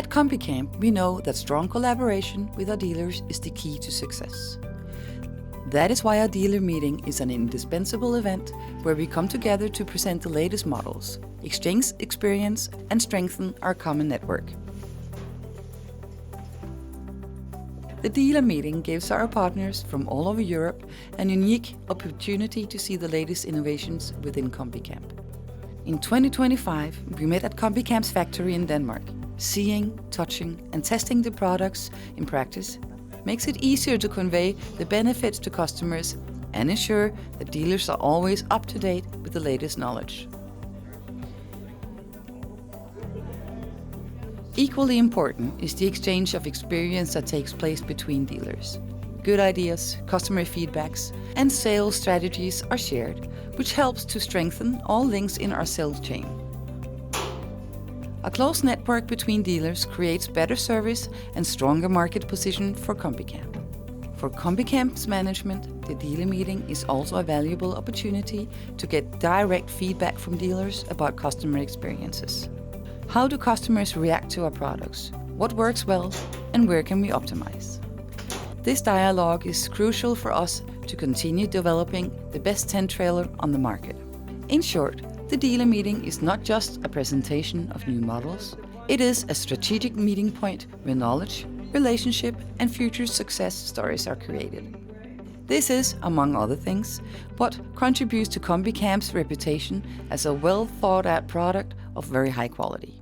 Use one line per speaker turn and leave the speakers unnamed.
At Combi-Camp, we know that strong collaboration with our dealers is the key to success. That is why our dealer meeting is an indispensable event where we come together to present the latest models, exchange experience, and strengthen our common network. The dealer meeting gives our partners from all over Europe a unique opportunity to see the latest innovations within Combi-Camp. In 2025, we met at Combi-Camp's factory in Denmark. Seeing, touching, and testing the products in practice makes it easier to convey the benefits to customers and ensure that dealers are always up to date with the latest knowledge. Equally important is the exchange of experience that takes place between dealers. Good ideas, customer feedbacks, and sales strategies are shared, which helps to strengthen all links in our sales chain. A close network between dealers creates better service and stronger market position for Combi-Camp. For Combi-Camp's management, the dealer meeting is also a valuable opportunity to get direct feedback from dealers about customer experiences. How do customers react to our products? What works well, and where can we optimize? This dialogue is crucial for us to continue developing the best tent trailer on the market. In short, the dealer meeting is not just a presentation of new models, it is a strategic meeting point where knowledge, relationship, and future success stories are created. This is, among other things, what contributes to Combi-Camp's reputation as a well-thought-out product of very high quality.